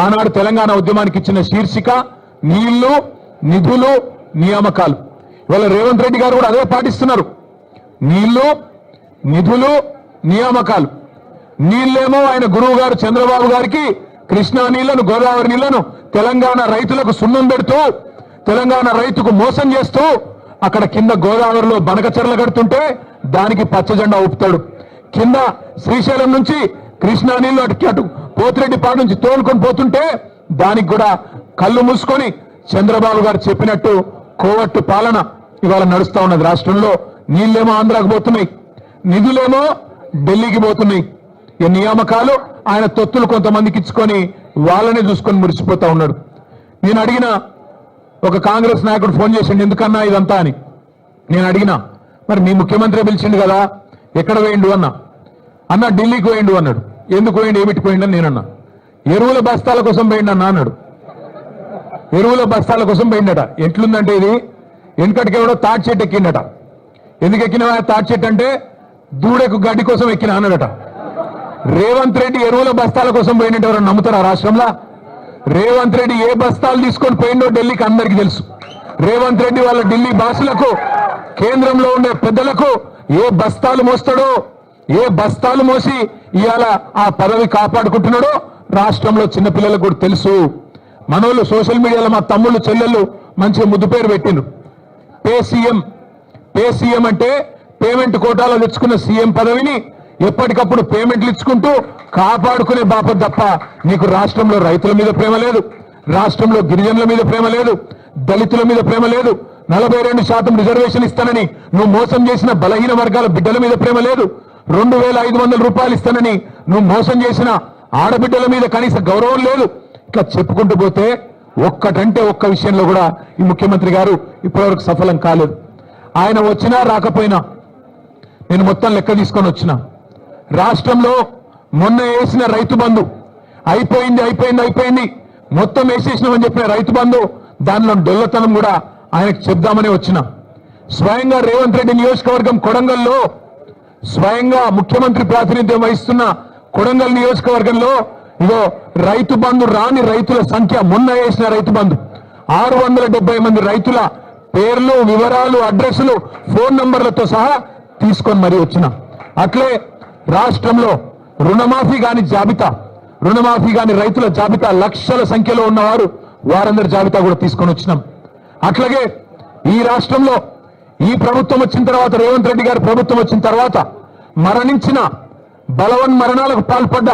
ఆనాడు తెలంగాణ ఉద్యమానికి ఇచ్చిన శీర్షిక నీళ్లు, నిధులు, నియామకాలు. ఇవాళ రేవంత్ రెడ్డి గారు కూడా అదే పాటిస్తున్నారు. నీళ్లు, నిధులు, నియామకాలు. నీళ్లేమో ఆయన గురువు గారు చంద్రబాబు గారికి కృష్ణా నీళ్లను, గోదావరి నీళ్లను తెలంగాణ రైతులకు సున్నం పెడుతూ, తెలంగాణ రైతుకు మోసం చేస్తూ అక్కడ కింద గోదావరిలో బనకచెర్ల కడుతుంటే దానికి పచ్చజెండా ఊపుతాడు. కింద శ్రీశైలం నుంచి కృష్ణా నీళ్లు అటు పోతిరెడ్డిపాడు నుంచి తోలుకొని పోతుంటే దానికి కూడా కళ్ళు మూసుకొని చంద్రబాబు గారు చెప్పినట్టు కోవట్టు పాలన ఇవాళ నడుస్తా ఉన్నది రాష్ట్రంలో. నీళ్లేమో ఆంధ్రాకు పోతున్నాయి, నిధులేమో ఢిల్లీకి పోతున్నాయి. ఈ నియామకాలు ఆయన తొత్తులు కొంతమందికి ఇచ్చుకొని వాళ్ళనే చూసుకొని మురిసిపోతా ఉన్నాడు. నేను అడిగిన ఒక కాంగ్రెస్ నాయకుడు ఫోన్ చేసిండు, ఎందుకన్నా ఇదంతా అని. నేను అడిగినా, మరి మీ ముఖ్యమంత్రి పిలిచిండు కదా, ఎక్కడ వేయండు అన్న ఢిల్లీకి వేయండు అన్నాడు. ఎందుకు వేయండి, ఏమిటి పోయిండు అని నేనన్నా. ఎరువుల బస్తాల కోసం పోయిండు అన్నాడు. ఎరువుల బస్తాల కోసం పోయిండట. ఎట్లుందంటే ఇది వెనకటికి ఎవడో తాటి చెట్టు ఎక్కిండట. ఎందుకు ఎక్కిన తాటి చెట్టు అంటే దూడకు గడ్డి కోసం ఎక్కిన అన్నాడట. రేవంత్ రెడ్డి ఎరువుల బస్తాల కోసం పోయినట్టు ఎవరైనా నమ్ముతారా రాష్ట్రంలో? రేవంత్ రెడ్డి ఏ బస్తాలు తీసుకొని పోయిండో ఢిల్లీకి అందరికీ తెలుసు. రేవంత్ రెడ్డి వాళ్ళ ఢిల్లీ బాసులకు, కేంద్రంలో ఉండే పెద్దలకు ఏ బస్తాలు మోస్తాడో, ఏ బస్తాలు మోసి ఇవాళ ఆ పదవి కాపాడుకుంటున్నాడో రాష్ట్రంలో చిన్నపిల్లలకు కూడా తెలుసు. మనోళ్ళు సోషల్ మీడియాలో మా తమ్ముళ్ళు చెల్లెళ్ళు మంచిగా ముద్దు పేరు పెట్టిండ్రు. పే సీఎం అంటే పేమెంట్ కోటాలో తెచ్చుకున్న సీఎం పదవిని ఎప్పటికప్పుడు పేమెంట్లు ఇచ్చుకుంటూ కాపాడుకునే బాపత తప్ప నీకు రాష్ట్రంలో రైతుల మీద ప్రేమ లేదు, రాష్ట్రంలో గిరిజనుల మీద ప్రేమ లేదు, దళితుల మీద ప్రేమ లేదు, 42% రిజర్వేషన్ ఇస్తానని నువ్వు మోసం చేసిన బలహీన వర్గాల బిడ్డల మీద ప్రేమ లేదు, 2500 రూపాయలు ఇస్తానని నువ్వు మోసం చేసిన ఆడబిడ్డల మీద కనీస గౌరవం లేదు. ఇట్లా చెప్పుకుంటూ పోతే ఒక్కటంటే ఒక్క విషయంలో కూడా ఈ ముఖ్యమంత్రి గారు ఇప్పటివరకు సఫలం కాలేదు. ఆయన వచ్చినా రాకపోయినా నేను మొత్తం లెక్క తీసుకొని వచ్చిన రాష్ట్రంలో మొన్న వేసిన రైతు బంధు అయిపోయింది మొత్తం వేసేసినామని చెప్పిన రైతు బంధు దానిలో డొల్లతనం కూడా ఆయనకు చెప్దామని వచ్చిన. స్వయంగా రేవంత్ రెడ్డి నియోజకవర్గం కొడంగల్లో, స్వయంగా ముఖ్యమంత్రి ప్రాతినిధ్యం వహిస్తున్న కొడంగల్ నియోజకవర్గంలో ఇదో రైతు బంధు రాని రైతుల సంఖ్య, మొన్న వేసిన రైతు బంధు 670 మంది రైతుల పేర్లు, వివరాలు, అడ్రస్లు, ఫోన్ నంబర్లతో సహా తీసుకొని మరీ వచ్చిన. అట్లే రాష్ట్రంలో రుణమాఫీ కాని రైతుల జాబితా లక్షల సంఖ్యలో ఉన్నవారు, వారందరి జాబితా కూడా తీసుకొని వచ్చినాం. అట్లాగే ఈ రాష్ట్రంలో ఈ ప్రభుత్వం వచ్చిన తర్వాత, రేవంత్ రెడ్డి గారి ప్రభుత్వం వచ్చిన తర్వాత మరణించిన, బలవన్ మరణాలకు పాల్పడ్డ